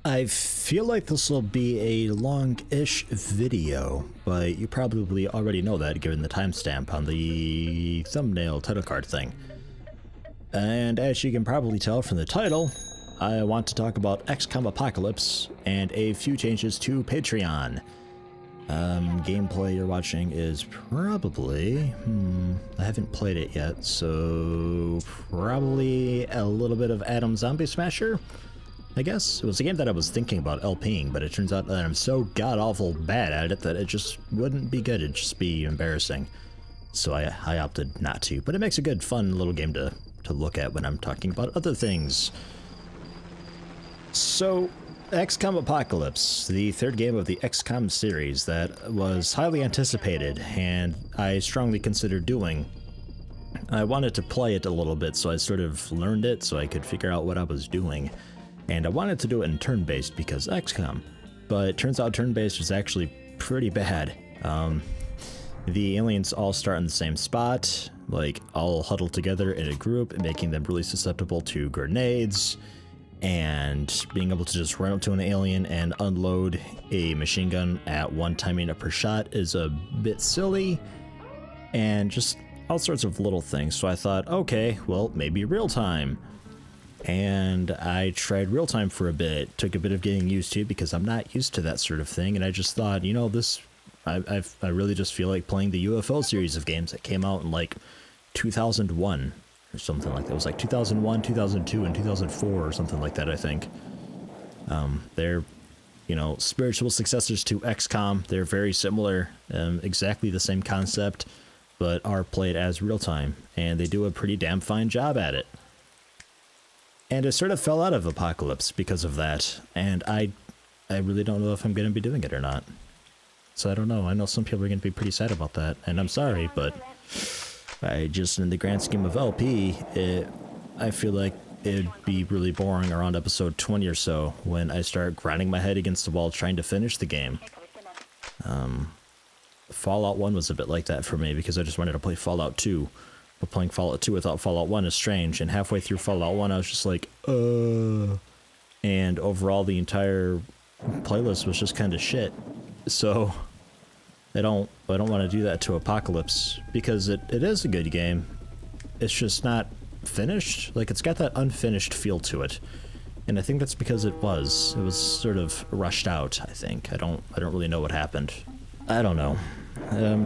I feel like this will be a long-ish video, but you probably already know that given the timestamp on the thumbnail title card thing. And as you can probably tell from the title, I want to talk about XCOM Apocalypse and a few changes to Patreon. Gameplay you're watching is probably, I haven't played it yet, so probably a little bit of Atom Zombie Smasher, I guess. It was a game that I was thinking about LPing, but it turns out that I'm so god-awful bad at it that it just wouldn't be good, it'd just be embarrassing. So I opted not to, but it makes a good, fun little game to look at when I'm talking about other things. So, XCOM Apocalypse, the third game of the XCOM series that was highly anticipated, and I strongly considered doing. I wanted to play it a little bit, so I sort of learned it so I could figure out what I was doing. And I wanted to do it in turn-based because XCOM, but it turns out turn-based is actually pretty bad. The aliens all start in the same spot, like all huddled together in a group, making them really susceptible to grenades, and being able to just run up to an alien and unload a machine gun at one timing per shot is a bit silly, and just all sorts of little things. So I thought, okay, well, maybe real time. And I tried real time for a bit, took a bit of getting used to because I'm not used to that sort of thing, and I just thought, you know, I really just feel like playing the UFO series of games that came out in like 2001 or something like that. It was like 2001, 2002, and 2004 or something like that, I think. They're, you know, spiritual successors to XCOM. They're very similar, exactly the same concept, but are played as real time, and they do a pretty damn fine job at it. And it sort of fell out of Apocalypse because of that, and I really don't know if I'm going to be doing it or not. So I don't know. I know some people are going to be pretty sad about that, and I'm sorry, but I just, in the grand scheme of LP, I feel like it'd be really boring around episode 20 or so when I start grinding my head against the wall trying to finish the game. Fallout 1 was a bit like that for me because I just wanted to play Fallout 2. But playing Fallout 2 without Fallout 1 is strange, and halfway through Fallout 1 I was just like, and overall the entire playlist was just kind of shit. So I don't want to do that to Apocalypse because it is a good game. It's just not finished. Like, it's got that unfinished feel to it, and I think that's because it was sort of rushed out. I think I don't really know what happened. I don't know.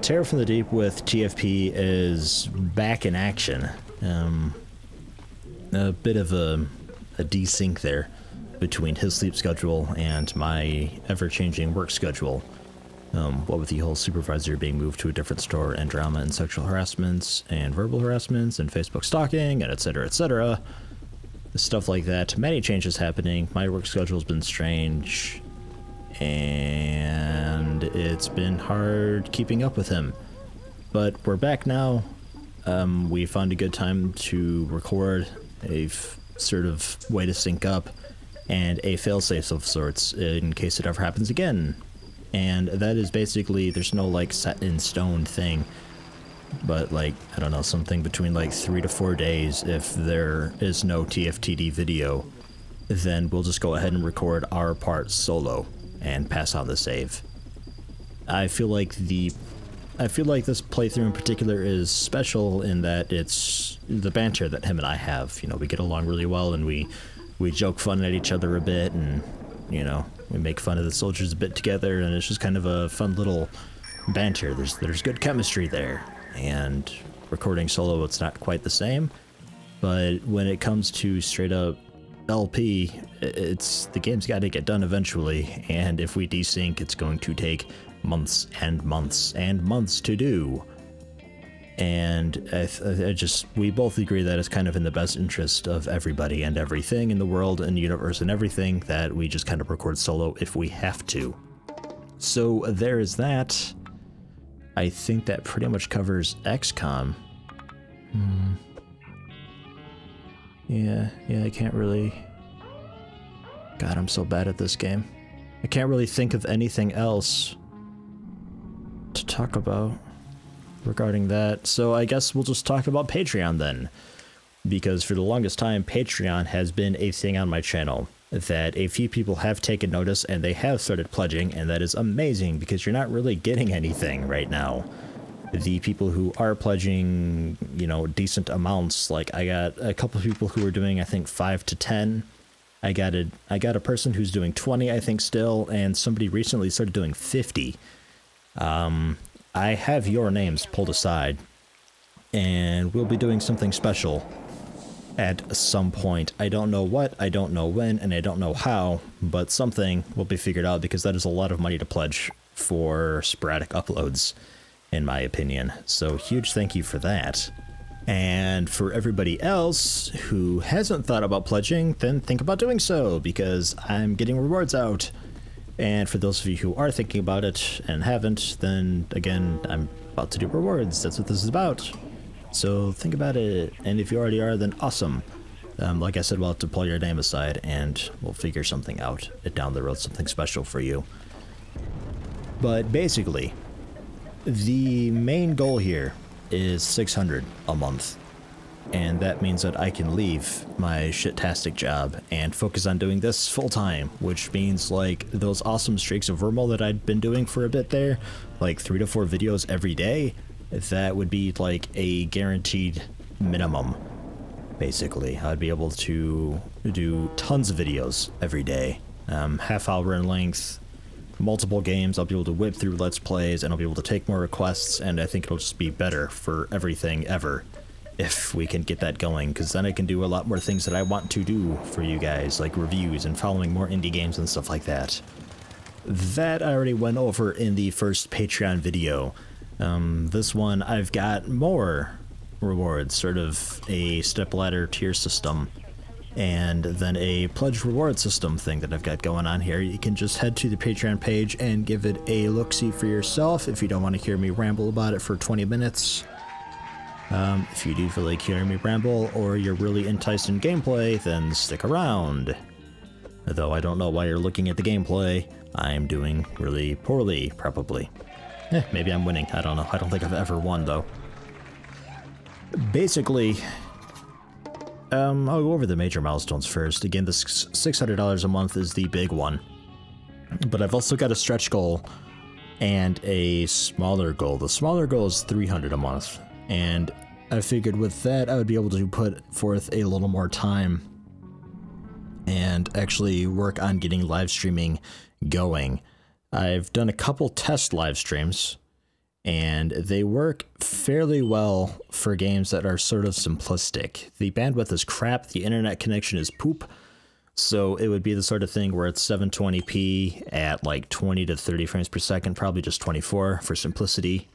Terror from the Deep with TFP is back in action. A bit of a desync there between his sleep schedule and my ever-changing work schedule. What with the whole supervisor being moved to a different store, and drama and sexual harassments and verbal harassments and Facebook stalking and etc. Stuff like that. Many changes happening. My work schedule's been strange, and it's been hard keeping up with him. But we're back now. We found a good time to record a sort of way to sync up and a failsafe of sorts in case it ever happens again. And that is basically, there's no like set in stone thing, but like, I don't know, something between like 3 to 4 days. If there is no TFTD video, then we'll just go ahead and record our part solo and pass on the save. I feel like this playthrough in particular is special in that it's the banter that him and I have. You know, we get along really well, and we joke fun at each other a bit, and you know, we make fun of the soldiers a bit together, and it's just kind of a fun little banter. There's good chemistry there, and recording solo, it's not quite the same, but when it comes to straight up LP, the game's got to get done eventually, and if we desync, it's going to take months and months and months to do. And we both agree that it's kind of in the best interest of everybody and everything in the world and universe and everything that we just kind of record solo if we have to. So there is that. I think that pretty much covers XCOM. Yeah, I can't really... God, I'm so bad at this game. I can't really think of anything else to talk about regarding that. So I guess we'll just talk about Patreon then. Because for the longest time, Patreon has been a thing on my channel. that a few people have taken notice and they have started pledging, and that is amazing because you're not really getting anything right now. The people who are pledging, you know, decent amounts, like I got a couple of people who are doing, I think, 5 to 10. I got a person who's doing 20, I think, still, and somebody recently started doing 50. I have your names pulled aside, and we'll be doing something special at some point. I don't know what, I don't know when, and I don't know how, but something will be figured out because that is a lot of money to pledge for sporadic uploads, in my opinion. So huge thank you for that. And for everybody else who hasn't thought about pledging, then think about doing so because I'm getting rewards out. And for those of you who are thinking about it and haven't, then again, I'm about to do rewards. That's what this is about. So think about it, and if you already are, then awesome. Like I said, we'll have to pull your name aside, and we'll figure something out down the road, something special for you. But basically, the main goal here is 600 a month, and that means that I can leave my shit-tastic job and focus on doing this full-time, which means, like, those awesome streaks of RImworld that I'd been doing for a bit there, like 3 to 4 videos every day, that would be like a guaranteed minimum. Basically, I'd be able to do tons of videos every day, half hour in length, multiple games. I'll be able to whip through Let's Plays, and I'll be able to take more requests, and I think it'll just be better for everything ever if we can get that going, because then I can do a lot more things that I want to do for you guys, like reviews and following more indie games and stuff like that. That I already went over in the first Patreon video. This one, I've got more rewards, sort of a stepladder tier system, and then a pledge reward system thing that I've got going on here. You can just head to the Patreon page and give it a look-see for yourself if you don't want to hear me ramble about it for 20 minutes. If you do feel like hearing me ramble, or you're really enticed in gameplay, then stick around. Though I don't know why you're looking at the gameplay. I'm doing really poorly, probably. Maybe I'm winning, I don't know. I don't think I've ever won, though. Basically, I'll go over the major milestones first. Again, the $600 a month is the big one. But I've also got a stretch goal and a smaller goal. The smaller goal is $300 a month. And I figured with that, I would be able to put forth a little more time and actually work on getting live streaming going. I've done a couple test live streams, and they work fairly well for games that are sort of simplistic. The bandwidth is crap, the internet connection is poop, so it would be the sort of thing where it's 720p at like 20 to 30 frames per second, probably just 24 for simplicity.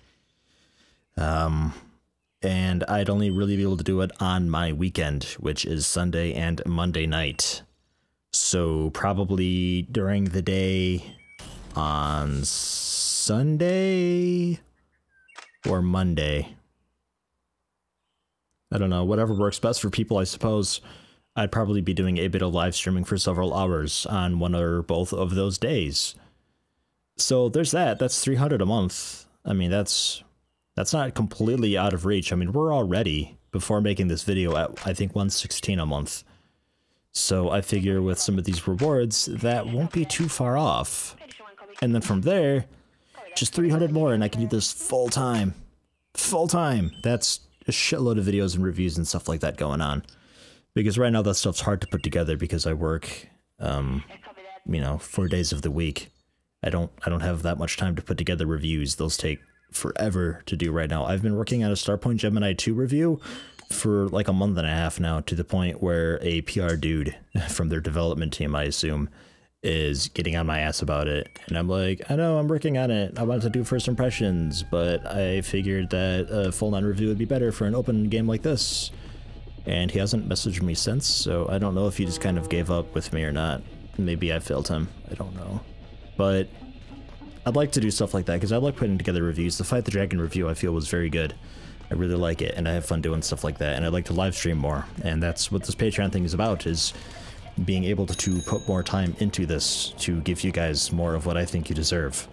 And I'd only really be able to do it on my weekend, which is Sunday and Monday night. So probably during the day on Sunday or Monday. I don't know, whatever works best for people, I suppose. I'd probably be doing a bit of live streaming for several hours on one or both of those days. So there's that. That's $300 a month. I mean, that's not completely out of reach. I mean, we're already, before making this video, at I think $116 a month. So I figure with some of these rewards, that won't be too far off. And then from there, just 300 more and I can do this full time. Full time! That's a shitload of videos and reviews and stuff like that going on. Because right now that stuff's hard to put together because I work, you know, 4 days of the week. I don't have that much time to put together reviews. Those take forever to do right now. I've been working on a Starpoint Gemini 2 review for like a month and a half now, to the point where a PR dude from their development team, I assume, is getting on my ass about it. And I'm like, I know, I'm working on it. I wanted to do first impressions, but I figured that a full-on review would be better for an open game like this. And he hasn't messaged me since, so I don't know if he just kind of gave up with me or not. Maybe I failed him. I don't know. But I'd like to do stuff like that, because I like putting together reviews. The Fight the Dragon review I feel was very good. I really like it, and I have fun doing stuff like that, and I'd like to live stream more. And that's what this Patreon thing is about, is being able to put more time into this to give you guys more of what I think you deserve.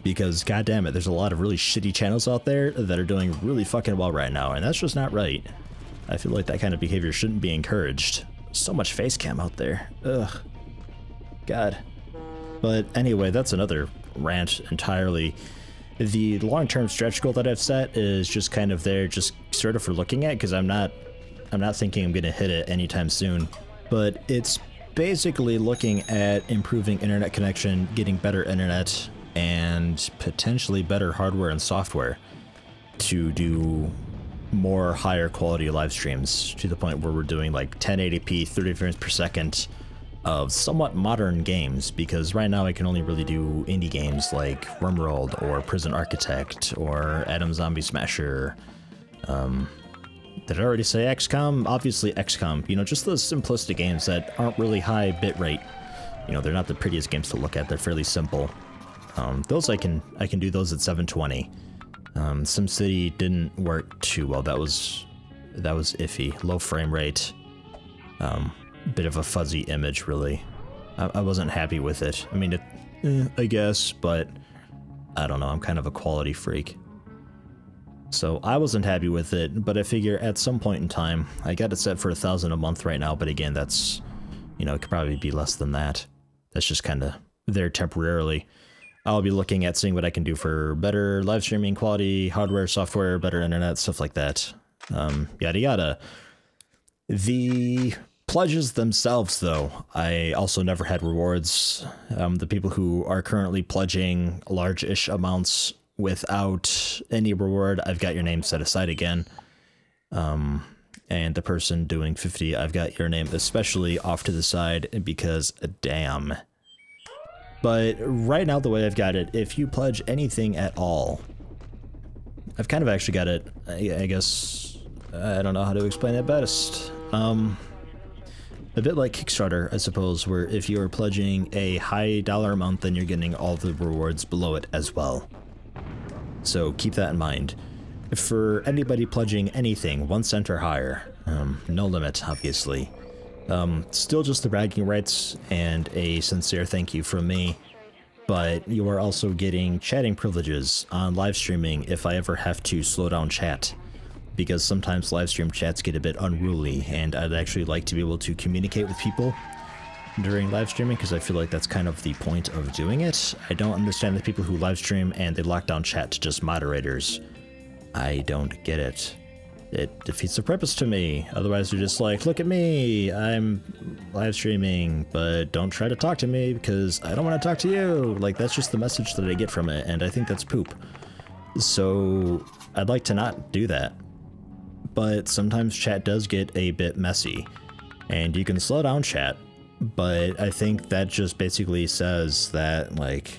Because, goddammit, there's a lot of really shitty channels out there that are doing really fucking well right now, and that's just not right. I feel like that kind of behavior shouldn't be encouraged. So much face cam out there. Ugh. God. But anyway, that's another rant entirely. The long-term stretch goal that I've set is just kind of there, just sort of for looking at, because I'm not thinking I'm gonna hit it anytime soon. But it's basically looking at improving internet connection, getting better internet, and potentially better hardware and software to do more higher quality live streams, to the point where we're doing like 1080p 30 frames per second of somewhat modern games, because right now I can only really do indie games like RImworld or Prison Architect or Atom Zombie Smasher. Did I already say XCOM? Obviously XCOM. You know, just those simplistic games that aren't really high bitrate. You know, they're not the prettiest games to look at. They're fairly simple. Those I can do those at 720. SimCity didn't work too well. That was iffy. Low frame rate. Bit of a fuzzy image, really. I wasn't happy with it. I mean, I guess, but I don't know. I'm kind of a quality freak. So I wasn't happy with it, but I figure at some point in time, I got it set for 1,000 a month right now, but again, that's, you know, it could probably be less than that. That's just kind of there temporarily. I'll be looking at seeing what I can do for better live streaming quality, hardware, software, better internet, stuff like that. Yada yada. The pledges themselves, though, I also never had rewards. The people who are currently pledging large-ish amounts without any reward, I've got your name set aside again. And the person doing 50, I've got your name especially off to the side, because damn. But right now, the way I've got it, if you pledge anything at all, I've kind of actually got it, I guess, I don't know how to explain it best. A bit like Kickstarter, I suppose, where if you're pledging a high dollar amount, then you're getting all the rewards below it as well. So keep that in mind. For anybody pledging anything, 1 cent or higher, no limit, obviously. Still just the bragging rights and a sincere thank you from me, but you are also getting chatting privileges on live streaming if I ever have to slow down chat, because sometimes live stream chats get a bit unruly, and I'd actually like to be able to communicate with people during live streaming, because I feel like that's kind of the point of doing it. I don't understand the people who live stream and they lock down chat to just moderators. I don't get it. It defeats the purpose to me. Otherwise they're just like, look at me, I'm live streaming, but don't try to talk to me because I don't want to talk to you. Like, that's just the message that I get from it, and I think that's poop. So I'd like to not do that. But sometimes chat does get a bit messy, and you can slow down chat, but I think that just basically says that, like,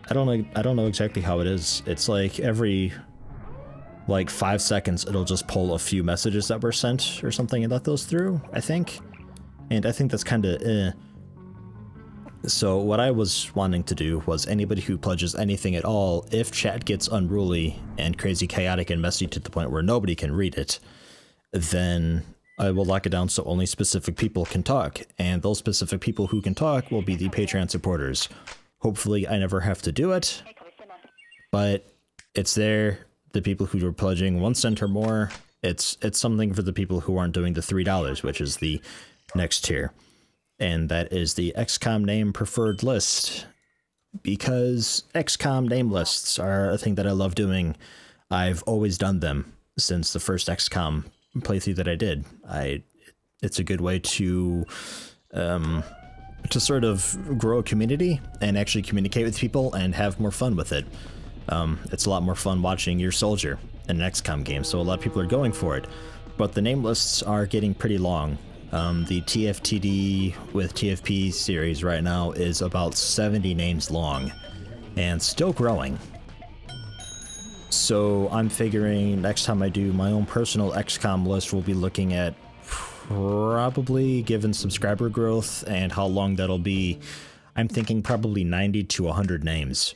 I don't know exactly how it is. It's like every like 5 seconds it'll just pull a few messages that were sent or something and let those through, I think. And I think that's kind of So what I was wanting to do was anybody who pledges anything at all, if chat gets unruly and crazy, chaotic, and messy to the point where nobody can read it, then I will lock it down so only specific people can talk, and those specific people who can talk will be the Patreon supporters. Hopefully I never have to do it, but it's there. The people who are pledging 1 cent or more, it's something for the people who aren't doing the $3, which is the next tier. And that is the XCOM name preferred list, because XCOM name lists are a thing that I love doing. I've always done them since the first XCOM playthrough that I did. It's a good way to sort of grow a community and actually communicate with people and have more fun with it. It's a lot more fun watching your soldier in an XCOM game, so a lot of people are going for it. But the name lists are getting pretty long. The TFTD with TFP series right now is about 70 names long, and still growing. So I'm figuring next time I do my own personal XCOM list, we'll be looking at probably, given subscriber growth and how long that'll be, I'm thinking probably 90 to 100 names.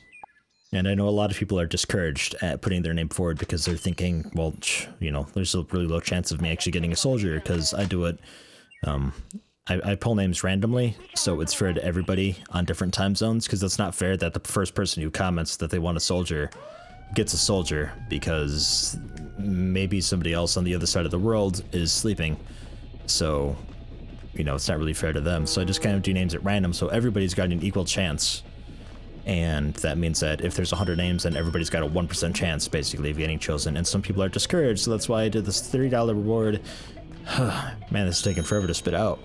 And I know a lot of people are discouraged at putting their name forward because they're thinking, well, you know, there's a really low chance of me actually getting a soldier because I do it. I pull names randomly, so it's fair to everybody on different time zones, because it's not fair that the first person who comments that they want a soldier gets a soldier, because maybe somebody else on the other side of the world is sleeping. So you know, it's not really fair to them. So I just kind of do names at random, so everybody's got an equal chance. And that means that if there's 100 names, then everybody's got a 1% chance, basically, of getting chosen. And some people are discouraged, so that's why I did this $30 reward. Man, this is taking forever to spit out.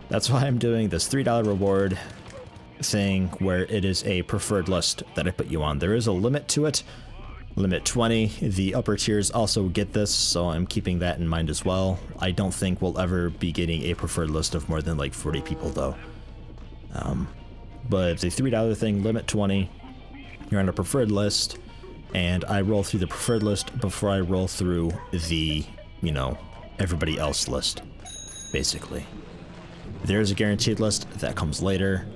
That's why I'm doing this $3 reward thing, where it is a preferred list that I put you on. There is a limit to it. Limit 20. The upper tiers also get this, so I'm keeping that in mind as well. I don't think we'll ever be getting a preferred list of more than like 40 people, though. But the $3 thing, limit 20, you're on a preferred list, and I roll through the preferred list before I roll through the, you know, everybody else list, basically. There's a guaranteed list that comes later,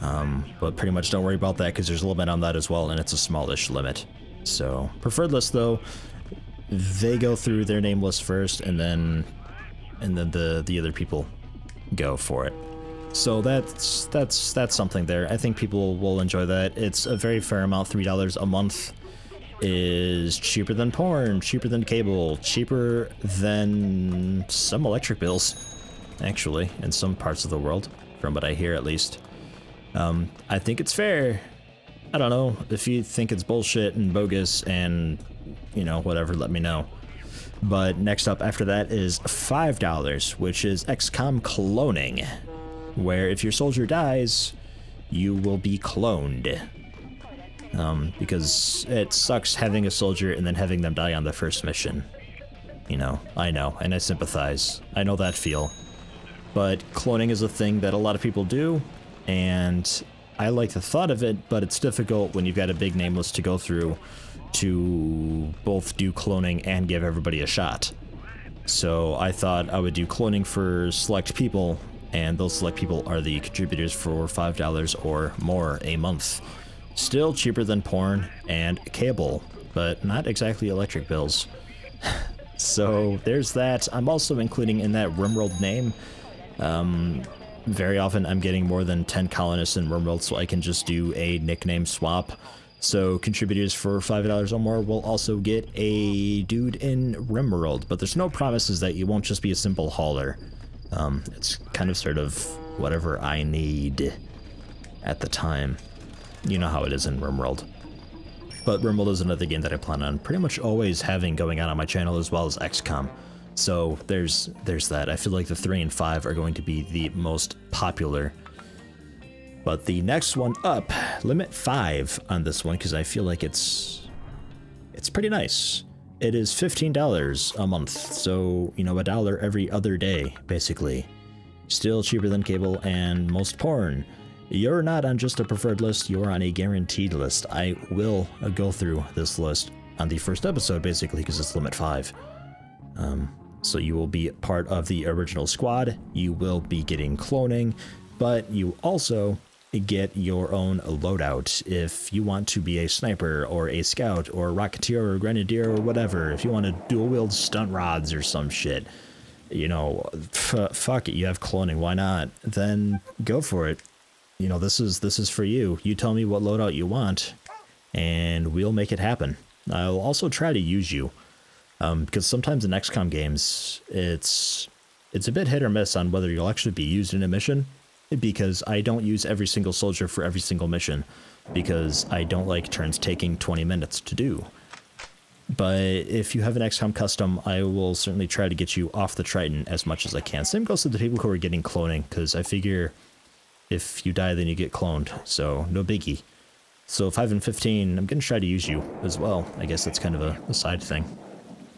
but pretty much don't worry about that because there's a limit on that as well, and it's a smallish limit. So, preferred list though, they go through their name list first, and then the other people go for it. So that's something there. I think people will enjoy that. It's a very fair amount. $3 a month is cheaper than porn, cheaper than cable, cheaper than some electric bills, actually, in some parts of the world, from what I hear at least. I think it's fair. I don't know. If you think it's bullshit and bogus and, you know, whatever, let me know. But next up after that is $5, which is XCOM cloning, where if your soldier dies, you will be cloned. Because it sucks having a soldier and then having them die on the first mission. You know, and I sympathize. I know that feel. But cloning is a thing that a lot of people do, and I like the thought of it, but it's difficult when you've got a big name list to go through to both do cloning and give everybody a shot. So I thought I would do cloning for select people, and those select people are the contributors for $5 or more a month. Still cheaper than porn and cable, but not exactly electric bills. So there's that. I'm also including in that RImworld name. Very often I'm getting more than 10 colonists in RImworld, so I can just do a nickname swap. So contributors for $5 or more will also get a dude in RImworld, but there's no promises that you won't just be a simple hauler. It's kind of sort of whatever I need at the time. You know how it is in RImworld. But RImworld is another game that I plan on pretty much always having going on my channel, as well as XCOM. So there's that. I feel like the 3 and 5 are going to be the most popular. But the next one up, limit 5 on this one, because I feel like it's pretty nice. It is $15 a month, so, you know, $1 every other day, basically. Still cheaper than cable and most porn. You're not on just a preferred list, you're on a guaranteed list. I will go through this list on the first episode, basically, because it's limit 5. So you will be part of the original squad, you will be getting cloning, but you also get your own loadout. If you want to be a sniper, or a scout, or a rocketeer, or a grenadier, or whatever, if you want to dual wield stunt rods or some shit, you know, fuck it, you have cloning, why not? Then go for it. You know, this is for you. You tell me what loadout you want, and we'll make it happen. I'll also try to use you, because sometimes in XCOM games, it's a bit hit or miss on whether you'll actually be used in a mission, because I don't use every single soldier for every single mission, because I don't like turns taking 20 minutes to do. But if you have an XCOM custom, I will certainly try to get you off the Triton as much as I can. Same goes to the people who are getting cloning, because I figure if you die, then you get cloned, so no biggie. So 5 and 15, I'm going to try to use you as well. I guess that's kind of a side thing.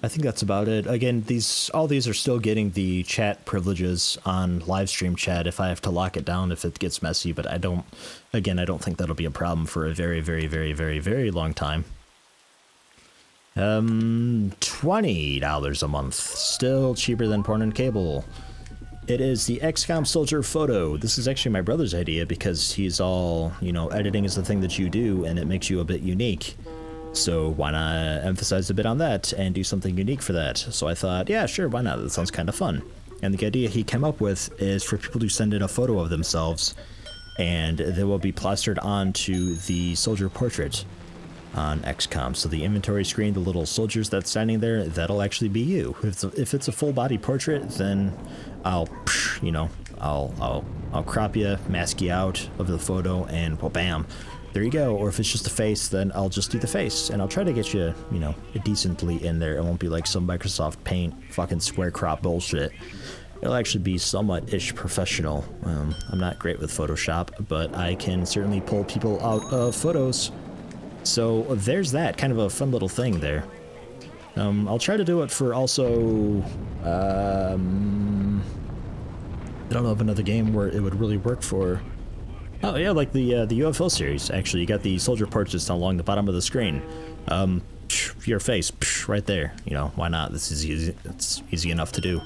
I think that's about it. Again, all these are still getting the chat privileges on live stream chat if I have to lock it down if it gets messy, but I don't think that'll be a problem for a very, very, very, very, very long time. $20 a month, still cheaper than porn and cable. It is the XCOM soldier photo. This is actually my brother's idea because he's all, you know, editing is the thing that you do and it makes you a bit unique. So why not emphasize a bit on that and do something unique for that? So I thought, yeah, sure, why not? That sounds kind of fun. And the idea he came up with is for people to send in a photo of themselves, and they will be plastered onto the soldier portrait. on XCOM. So the inventory screen, the little soldiers that's standing there, that'll actually be you. If it's a full body portrait, then I'll, you know, I'll crop you, mask you out of the photo, and well, bam, there you go. Or if it's just a face, then I'll just do the face, and I'll try to get you, you know, decently in there. It won't be like some Microsoft Paint fucking square crop bullshit. It'll actually be somewhat-ish professional. I'm not great with Photoshop, but I can certainly pull people out of photos. So there's that, kind of a fun little thing there. I'll try to do it for also, I don't know of another game where it would really work for. Oh yeah, like the UFO series, actually. You got the soldier portraits along the bottom of the screen. Your face, right there. You know, why not? This is easy, it's easy enough to do.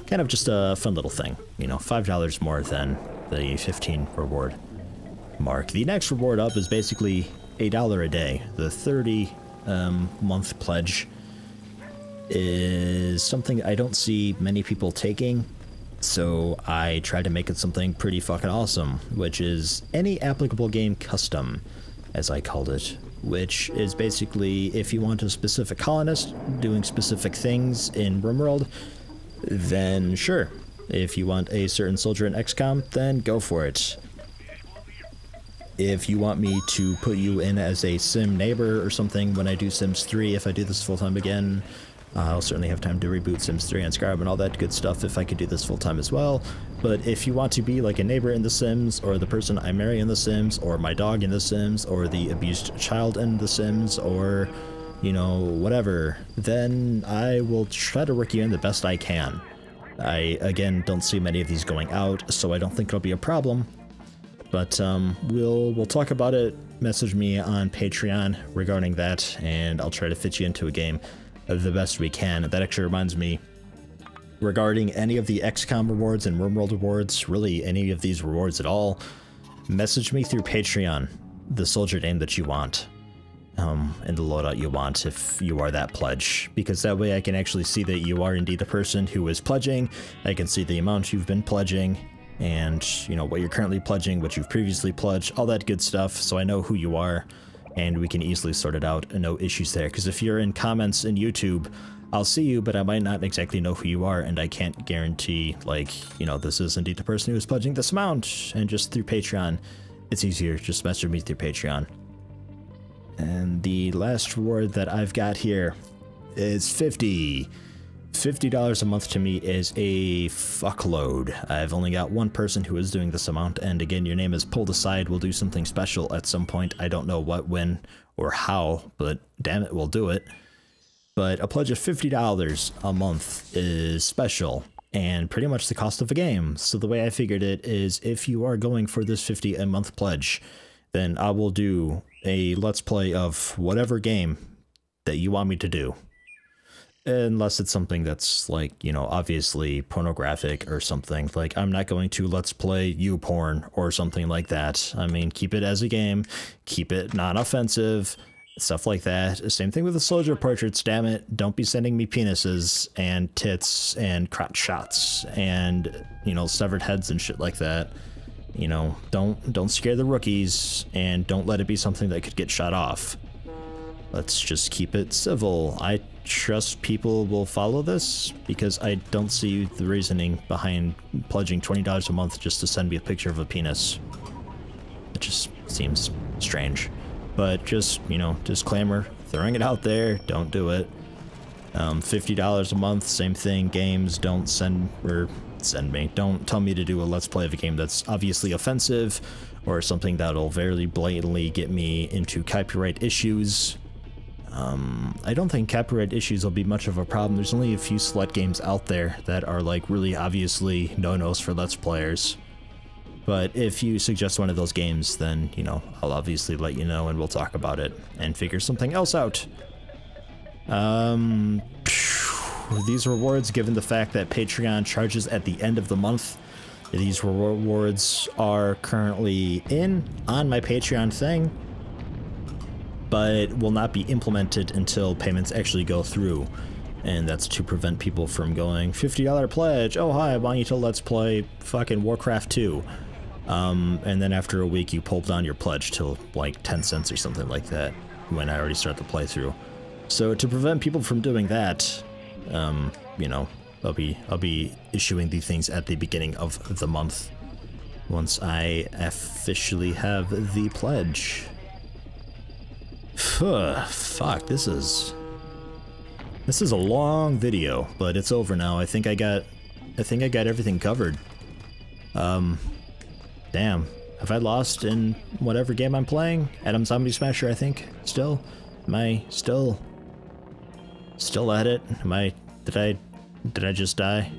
Kind of just a fun little thing, you know, $5 more than the 15 reward mark. The next reward up is basically $1 a day. The 30 month pledge is something I don't see many people taking, so I tried to make it something pretty fucking awesome, which is any applicable game custom, as I called it, which is basically if you want a specific colonist doing specific things in RImworld, then sure. If you want a certain soldier in XCOM, then go for it. If you want me to put you in as a sim neighbor or something when I do Sims 3, if I do this full-time again, I'll certainly have time to reboot Sims 3 and Skyrim and all that good stuff if I could do this full-time as well. But if you want to be like a neighbor in The Sims, or the person I marry in The Sims, or my dog in The Sims, or the abused child in The Sims, or, you know, whatever, then I will try to work you in the best I can. I, again, don't see many of these going out, so I don't think it'll be a problem. But we'll talk about it. Message me on Patreon regarding that, and I'll try to fit you into a game the best we can. That actually reminds me, regarding any of the XCOM rewards and RImworld rewards, really any of these rewards at all, message me through Patreon the soldier name that you want, and the loadout you want if you are that pledge, because that way I can actually see that you are indeed the person who is pledging. I can see the amount you've been pledging, and, you know, what you're currently pledging, what you've previously pledged, all that good stuff, so I know who you are, and we can easily sort it out, and no issues there. Because if you're in comments in YouTube, I'll see you, but I might not exactly know who you are, and I can't guarantee, like, you know, this is indeed the person who is pledging this amount. And just through Patreon, it's easier. Just message me through Patreon. And the last reward that I've got here is $50 a month. To me is a fuckload. I've only got one person who is doing this amount, and again, your name is pulled aside. We'll do something special at some point. I don't know what, when, or how, but damn it, we'll do it. But a pledge of $50 a month is special, and pretty much the cost of a game. So the way I figured it is, if you are going for this $50 a month pledge, then I will do a Let's Play of whatever game that you want me to do. Unless it's something that's, like, you know, obviously pornographic or something. Like, I'm not going to Let's Play YouPorn or something like that. I mean, keep it as a game, keep it non-offensive, stuff like that. Same thing with the soldier portraits, damn it. Don't be sending me penises and tits and crotch shots and, you know, severed heads and shit like that. You know, don't scare the rookies, and don't let it be something that could get shot off. Let's just keep it civil. I trust people will follow this, because I don't see the reasoning behind pledging $20 a month just to send me a picture of a penis. It just seems strange. But just, you know, disclaimer, throwing it out there, don't do it. $50 a month, same thing. Games, don't send me. Don't tell me to do a Let's Play of a game that's obviously offensive, or something that'll very blatantly get me into copyright issues. I don't think copyright issues will be much of a problem. There's only a few slut games out there that are, like, really obviously no-nos for Let's Players. But if you suggest one of those games, then, you know, I'll obviously let you know, and we'll talk about it and figure something else out. These rewards, given the fact that Patreon charges at the end of the month, these rewards are currently on my Patreon thing, but will not be implemented until payments actually go through. And that's to prevent people from going, $50 pledge, oh hi, I want you to Let's Play fucking Warcraft 2. And then after a week you pull down your pledge to like 10 cents or something like that. when I already start the playthrough. So to prevent people from doing that, you know, I'll be issuing the things at the beginning of the month once I officially have the pledge. Fuck, this is a long video, but it's over now. I think I got everything covered. Damn. Have I lost in whatever game I'm playing? Adam Zombie Smasher, I think. Still? Am I still at it? Did I just die?